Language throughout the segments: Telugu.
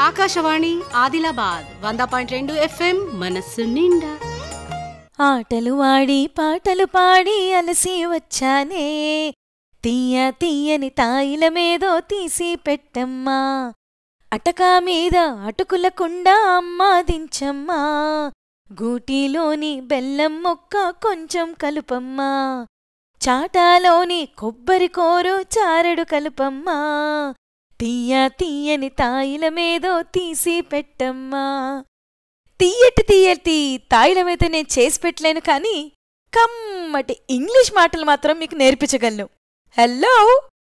ఆకాశవాణి ఆదిలాబాద్ 100.2 FM మనస్సు నిండా. ఆటలు ఆడి పాటలు పాడి అలసి వచ్చానే, తీయ తీయని తాయిలమేదో తీసి పెట్టమ్మా, అటకా మీద అటుకులకుండా అమ్మా దించమ్మా, గూటిలోని బెల్లం మొక్క కొంచెం కలుపమ్మా, చాటాలోని కొబ్బరి కోరు చారెడు కలుపమ్మా, తీయ తీయని తాయిలమేదో తీసి పెట్టమ్మా. తీయటి తీయటి తాయిలమైతే నేను చేసి పెట్టలేను, కానీ కమ్మటి ఇంగ్లీష్ మాటలు మాత్రం మీకు నేర్పించగలను. హలో,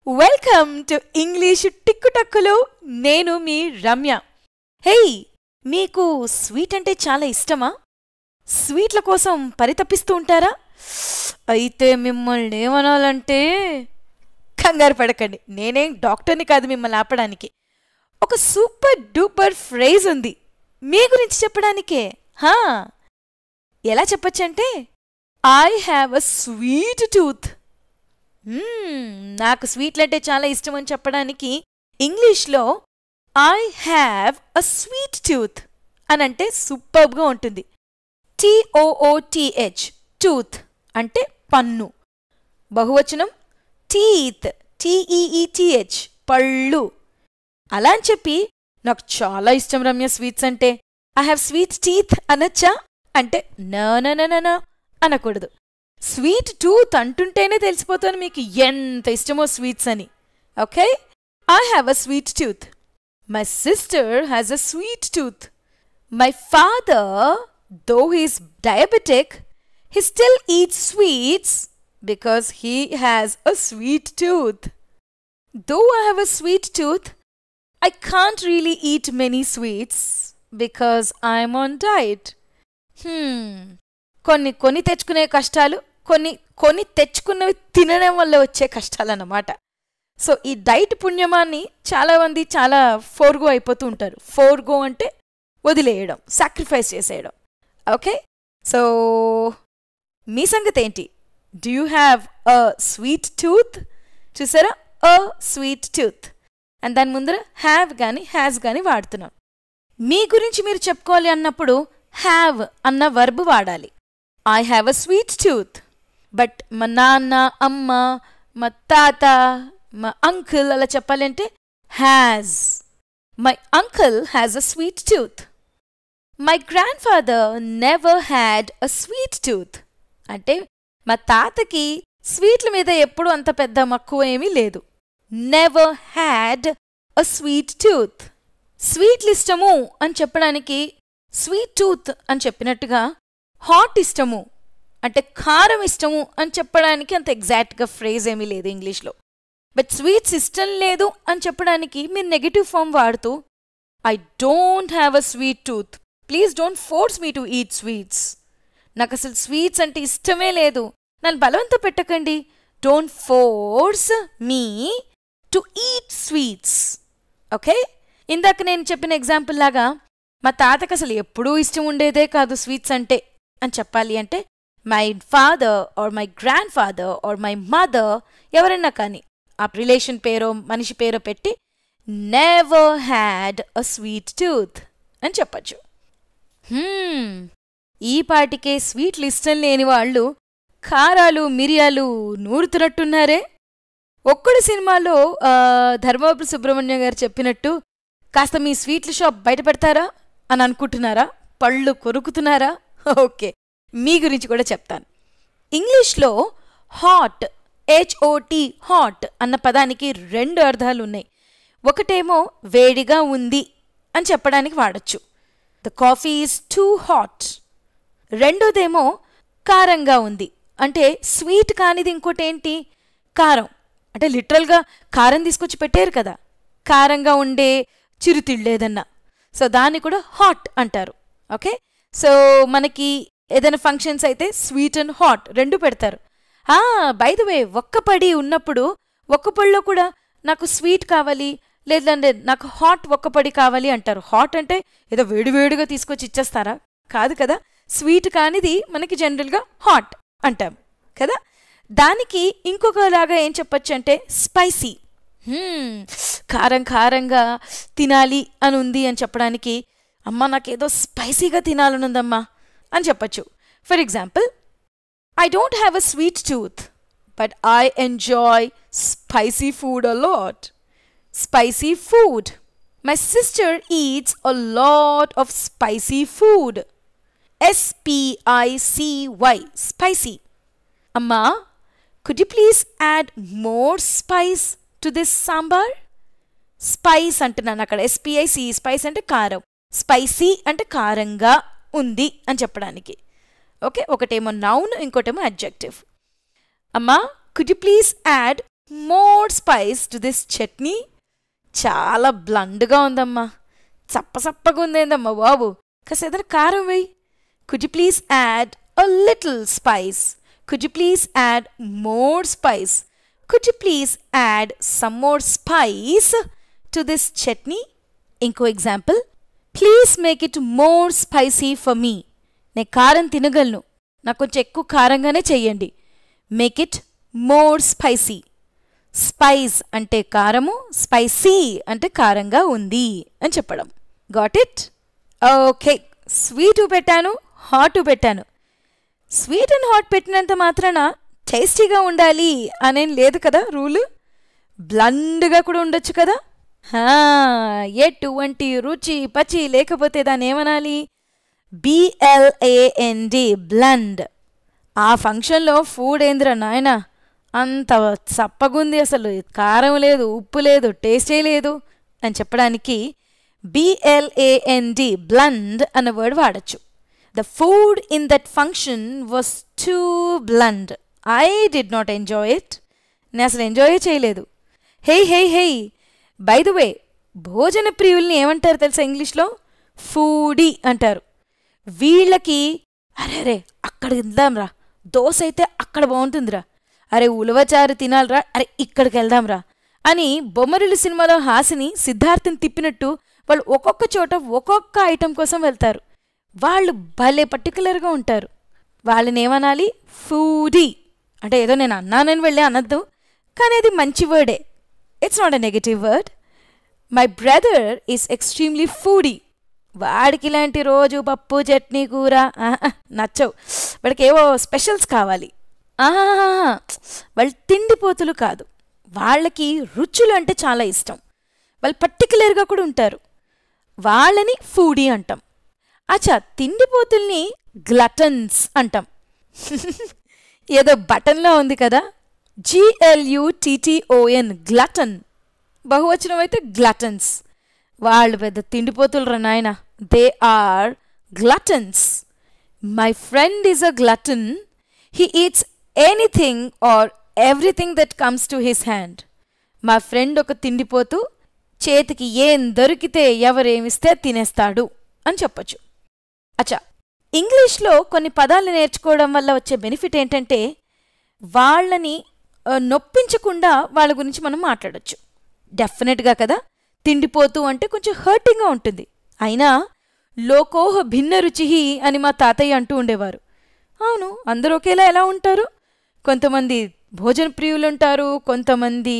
వెల్కమ్ టు ఇంగ్లీష్ టిక్కుటక్కులు. నేను మీ రమ్య. హేయ్, మీకు స్వీట్ అంటే చాలా ఇష్టమా? స్వీట్ల కోసం పరితపిస్తూ ఉంటారా? అయితే మిమ్మల్ని ఏమనాలంటే, కంగారు పడకండి, నేనేం డాక్టర్ని కాదు మిమ్మల్ని ఆపడానికి. ఒక సూపర్ డూపర్ ఫ్రేజ్ ఉంది మీ గురించి చెప్పడానికే. ఎలా చెప్పచ్చంటే, I have a sweet tooth. నాకు స్వీట్లంటే చాలా ఇష్టం అని చెప్పడానికి ఇంగ్లీష్లో I have a sweet tooth అని అంటే సూపర్గా ఉంటుంది. TOOTH, టూత్ అంటే పన్ను. బహువచనం టీత్, TEETH, పళ్ళు. అలా అని చెప్పి నాకు చాలా ఇష్టం రమ్య స్వీట్స్ అంటే, ఐ హ్యావ్ స్వీట్ టీత్ అనొచ్చా అంటే నా అనకూడదు. స్వీట్ టూత్ అంటుంటేనే తెలిసిపోతాను మీకు ఎంత ఇష్టమో స్వీట్స్ అని. Okay, I have a sweet tooth. My sister has a sweet tooth. My father, though he's diabetic, he still eats sweets because he has a sweet tooth. Though I have a sweet tooth, I can't really eat many sweets because I'm on diet. కొన్ని తెచ్చుకునే కష్టాలు, కొన్ని తెచ్చుకున్నవి తినడం వల్ల వచ్చే కష్టాలన్నమాట. సో ఈ డైట్ పుణ్యమాన్ని చాలామంది చాలా ఫోర్గో అయిపోతూ ఉంటారు. ఫోర్గో అంటే వదిలేయడం, సాక్రిఫైస్ చేసేయడం. ఓకే, సో మీ సంగతి ఏంటి? Do you have a sweet tooth? చూసారా, అ స్వీట్ టూత్ అండ్ దాని ముందర హ్యావ్ కానీ హ్యాజ్ కానీ వాడుతున్నాం. మీ గురించి మీరు చెప్పుకోవాలి అన్నప్పుడు హ్యావ్ అన్న వర్బ్ వాడాలి. I have a sweet tooth. But మా నాన్న, అమ్మ, మా తాత, మా అంకుల్ అలా చెప్పాలంటే has. My uncle has a sweet tooth. My grand father never had a sweet tooth అంటే మా తాతకి స్వీట్ల మీద ఎప్పుడూ అంత పెద్ద మక్కువ ఏమీ లేదు. Never had a sweet tooth. స్వీట్లు ఇష్టము అని చెప్పడానికి స్వీట్ టూత్ అని చెప్పినట్టుగా హాట్ ఇష్టము అంటే కారం ఇష్టము అని చెప్పడానికి అంత ఎగ్జాక్ట్గా ఫ్రేజ్ ఏమీ లేదు ఇంగ్లీష్లో. బట్ స్వీట్స్ ఇష్టం లేదు అని చెప్పడానికి మీరు నెగటివ్ ఫామ్ వాడుతూ I don't have a sweet tooth, please don't force me to eat sweets. నాకు అసలు స్వీట్స్ అంటే ఇష్టమే లేదు, నన్ను బలవంత పెట్టకండి. Don't force me to eat sweets. Okay, ఇందాక నేను చెప్పిన ఎగ్జాంపుల్ లాగా మా తాతకు అసలు ఎప్పుడూ ఇష్టం ఉండేదే కాదు స్వీట్స్ అంటే అని చెప్పాలి అంటే my father or my grandfather or my mother ఎవరన్నా కానీ ఆ రిలేషన్ పేరో మనిషి పేరో పెట్టి never had a sweet tooth అని చెప్పచ్చు. ఈ పాటికే స్వీట్లు ఇష్టం లేని వాళ్ళు కారాలు మిరియాలు నూరుతున్నట్టున్నారే. ఒక్కడు సినిమాలో ధర్మవరపు సుబ్రహ్మణ్యం గారు చెప్పినట్టు కాస్త మీ స్వీట్ల షాప్ బయట పెడతారా అని అనుకుంటున్నారా? పళ్ళు కొరుకుతున్నారా? ఓకే, మీ గురించి కూడా చెప్తాను. ఇంగ్లీష్లో హాట్, HOT, హాట్ అన్న పదానికి 2 అర్థాలు ఉన్నాయి. ఒకటేమో వేడిగా ఉంది అని చెప్పడానికి వాడచ్చు, the coffee is too hot. రెండోదేమో కారంగా ఉంది అంటే స్వీట్ కానిది ఇంకోటేంటి, కారం. అంటే లిటరల్గా కారం తీసుకొచ్చి పెట్టారు కదా, కారంగా ఉండే చిరుతిళ్ళేదన్నా, సో దాన్ని కూడా హాట్ అంటారు. ఓకే, సో మనకి ఏదైనా ఫంక్షన్స్ అయితే స్వీట్ అండ్ హాట్ 2 పెడతారు. బై ద వే, ఒక్క పడి ఉన్నప్పుడు ఒక్క పడిలో కూడా నాకు స్వీట్ కావాలి లేదంటే నాకు హాట్ ఒక్క పడి కావాలి అంటారు. హాట్ అంటే ఏదో వేడివేడిగా తీసుకొచ్చి ఇచ్చేస్తారా? కాదు కదా, స్వీట్ కానిది మనకి జనరల్గా హాట్ అంటాం కదా. దానికి ఇంకొకలాగా ఏం చెప్పచ్చు అంటే స్పైసీ. కారం కారంగా తినాలి అని ఉంది అని చెప్పడానికి అమ్మ నాకేదో స్పైసీగా తినాలనుందమ్మా అని చెప్పచ్చు. For example, I don't have a sweet tooth, but I enjoy spicy food a lot. Spicy food. My sister eats a lot of spicy food. SPICY. Spicy. Amma, could you please add more spice to this sambar? Spice అంటున్నాను అక్కడ. SPIC. Spice అంటే కారం. Spicy అంటే కారంగా ఉంది అని చెప్పడానికి. ఓకే, ఒకటేమో నౌన్, ఇంకోటేమో అడ్జెక్టివ్. అమ్మా, could you please add more spice to this chutney? చాలా బ్లండ్గా ఉందమ్మా, చప్పగా ఉందేందమ్మా బాబు, కాస్త ఏదైనా కారం వేయి. Could you please add a little spice? Could you please add more spice? Could you please add some more spice to this chutney? ఇంకో example, please make it more spicy for me. నేను కారం తినగలను, నాకు కొంచెం ఎక్కువ కారంగానే చెయ్యండి. Make it more spicy. Spice అంటే కారము, స్పైసీ అంటే కారంగా ఉంది అని చెప్పడం. Got it? ఓకే, స్వీటు పెట్టాను, హాటు పెట్టాను. స్వీట్ అండ్ హాట్ పెట్టినంత మాత్రాన టేస్టీగా ఉండాలి అనేం లేదు కదా రూలు. బ్లండ్గా కూడా ఉండొచ్చు కదా. ఎటువంటి రుచి పచి లేకపోతే దాన్ని ఏమనాలి? BLAND, blonde. ఆ ఫంక్షన్లో ఫుడ్ ఏందిరా నాయన, అంత చప్పగుంది, అసలు కారం లేదు, ఉప్పు లేదు, టేస్టే లేదు అని చెప్పడానికి BLAND, బ్లండ్ అన్న వర్డ్ వాడచ్చు. The food in that function was two blonde. I did not enjoy it. నేను అసలు ఎంజాయ్ చేయలేదు. హే, బై ద వే, భోజన ప్రియుల్ని ఏమంటారు తెలుసా ఇంగ్లీష్లో? ఫూడీ అంటారు. వీళ్ళకి అరే అక్కడ తిందాంరా, దోశ అయితే అక్కడ బాగుంటుందిరా, అరే ఉలవచారు తినాలిరా, అరే ఇక్కడికి వెళ్దాంరా అని బొమ్మరిల్లు సినిమాలో హాసిని సిద్ధార్థని తిప్పినట్టు వాళ్ళు ఒక్కొక్క చోట ఒక్కొక్క ఐటెం కోసం వెళ్తారు. వాళ్ళు భలే పర్టికులర్గా ఉంటారు. వాళ్ళని ఏమనాలి? ఫూడీ. అంటే ఏదో నేను అన్నానని వెళ్ళి అనద్దు, కానీ అది మంచి వర్డే. It's not a negative word. My brother is extremely foodie. వాడికి ఇలాంటి రోజు పప్పు చట్నీ కూర నచ్చవు, వాడికి ఏవో స్పెషల్స్ కావాలి. వాళ్ళు తిండిపోతులు కాదు, వాళ్ళకి రుచులు అంటే చాలా ఇష్టం, వాళ్ళు పర్టికులర్గా కూడా ఉంటారు. వాళ్ళని ఫూడీ అంటాం. అచ్చా, తిండిపోతుల్ని గ్లటన్స్ అంటాం. ఏదో బటన్లో ఉంది కదా, GLUTTON, గ్లటన్. బహువచనం అయితే గ్లటన్స్. వాళ్ళు పెద్ద తిండిపోతులు రా నాయన. They are gluttons. My friend is a glutton. He eats anything or everything that comes to his hand. మా ఫ్రెండ్ ఒక తిండిపోతూ, చేతికి ఏం దొరికితే ఎవరేమిస్తే తినేస్తాడు అని చెప్పచ్చు. అచ్చా, ఇంగ్లీష్లో కొన్ని పదాలు నేర్చుకోవడం వల్ల వచ్చే బెనిఫిట్ ఏంటంటే వాళ్ళని నొప్పించకుండా వాళ్ళ గురించి మనం మాట్లాడచ్చు. డెఫినెట్గా కదా, తిండిపోతూ అంటే కొంచెం హర్టింగ్గా ఉంటుంది. అయినా లోకోహ భిన్న రుచిహి అని మా తాతయ్య అంటూ ఉండేవారు. అవును, అందరూ ఒకేలా ఎలా ఉంటారు? కొంతమంది భోజన ప్రియులు ఉంటారు, కొంతమంది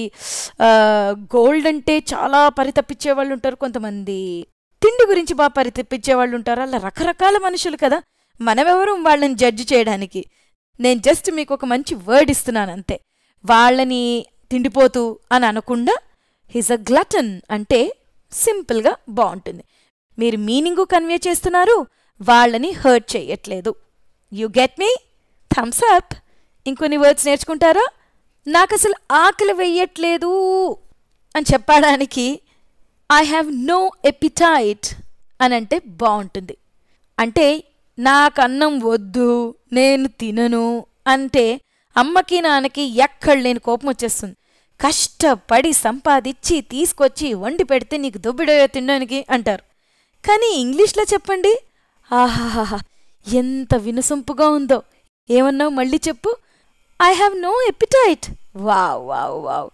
గోల్డ్ అంటే చాలా పరితపించే వాళ్ళు ఉంటారు, కొంతమంది తిండి గురించి బాగా పరితపించే వాళ్ళు ఉంటారు. అలా రకరకాల మనుషులు కదా, మనమెవరు వాళ్ళని జడ్జి చేయడానికి. నేను జస్ట్ మీకు ఒక మంచి వర్డ్ ఇస్తున్నాను అంతే. వాళ్ళని తిండిపోతూ అని అనకుండా హీస్ అ గ్లటన్ అంటే సింపుల్గా బాగుంటుంది. మీరు మీనింగు కన్వే చేస్తున్నారు, వాళ్ళని హర్ట్ చేయట్లేదు. You get me? Thumbs up. ఇంకొన్ని వర్డ్స్ నేర్చుకుంటారా? నాకు అసలు ఆకలి వెయ్యట్లేదు అని చెప్పడానికి ఐ హ్యావ్ నో ఎపిటైట్ అని అంటే బాగుంటుంది. అంటే నాకు అన్నం వద్దు, నేను తినను అంటే అమ్మకి నాన్నకి ఎక్కడ లేని కోపం వచ్చేస్తుంది. కష్టపడి సంపాదించి తీసుకొచ్చి వండి పెడితే నీకు దొబ్బిడయో తినడానికి అంటారు. కానీ ఇంగ్లీష్లో చెప్పండి, ఆహాహా ఎంత వినసొంపుగా ఉందో. ఏమన్నావు మళ్ళీ చెప్పు? I have no appetite. Wow wow wow.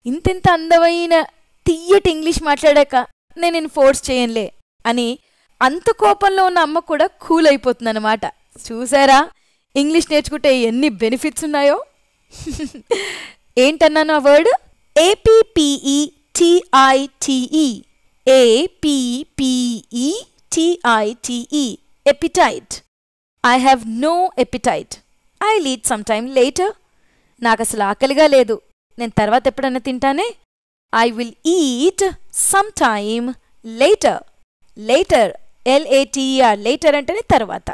ఇంతెంత అందమైన తియ్యటి ఇంగ్లీష్ మాట్లాడాక నేను ఫోర్స్ చేయనులే అని అంత కోపంలో ఉన్న అమ్మ కూడా కూల్ అయిపోతుందన్నమాట. చూసారా ఇంగ్లీష్ నేర్చుకుంటే ఎన్ని బెనిఫిట్స్ ఉన్నాయో. ఏంటన్నాను ఆ word? APPETITE. APPETITE. Appetite. I have no appetite. I'll eat sometime later. నాకు అసలు ఆకలిగా లేదు, నేను తర్వాత ఎప్పుడన్నా తింటానే. I will eat sometime later. Later. LATER. Later అంటేనే తర్వాత.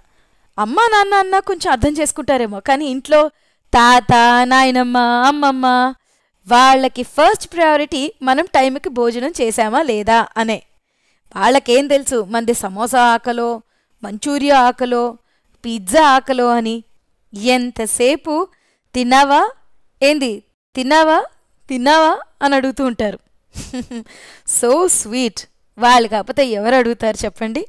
అమ్మా నాన్న అన్న కొంచెం అర్థం చేసుకుంటారేమో, కానీ ఇంట్లో తాత నాయనమ్మ అమ్మమ్మ వాళ్ళకి ఫస్ట్ ప్రయారిటీ మనం టైంకి భోజనం చేశామా లేదా అనే. వాళ్ళకేం తెలుసు మంది సమోసా ఆకలో, మంచూరియా ఆకలో, పిజ్జా ఆకలో అని. ఎంతసేపు తిన్నావా, ఏంది తిన్నావా తిన్నావా అని అడుగుతూ ఉంటారు. So sweet. వాళ్ళు కాకపోతే ఎవరు అడుగుతారు చెప్పండి?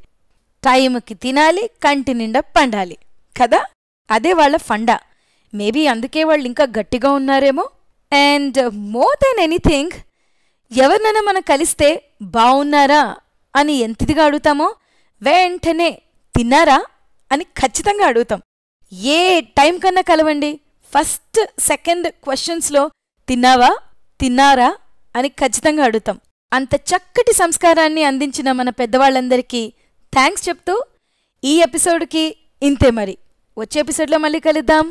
టైంకి తినాలి, కంటి నిండా పండాలి కదా, అదే వాళ్ళ ఫండా. మేబీ అందుకే వాళ్ళు ఇంకా గట్టిగా ఉన్నారేమో. అండ్ మోర్ దెన్ ఎనీథింగ్, ఎవరినైనా మనం కలిస్తే బాగున్నారా అని ఎంతదిగా అడుగుతామో, వెంటనే తిన్నారా అని ఖచ్చితంగా అడుగుతాం. ఏ టైం కన్నా కలవండి, ఫస్ట్ సెకండ్ క్వశ్చన్స్లో తిన్నావా తిన్నారా అని ఖచ్చితంగా అడుగుతాం. అంత చక్కటి సంస్కారాన్ని అందించిన మన పెద్దవాళ్ళందరికీ థ్యాంక్స్ చెప్తూ ఈ ఎపిసోడ్కి ఇంతే. మరి వచ్చే ఎపిసోడ్లో మళ్ళీ కలుద్దాం.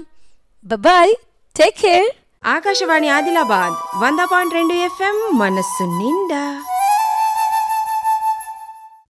Bye, take care. Akashvani Adilabad 100.2 FM మనస్సు నిండా.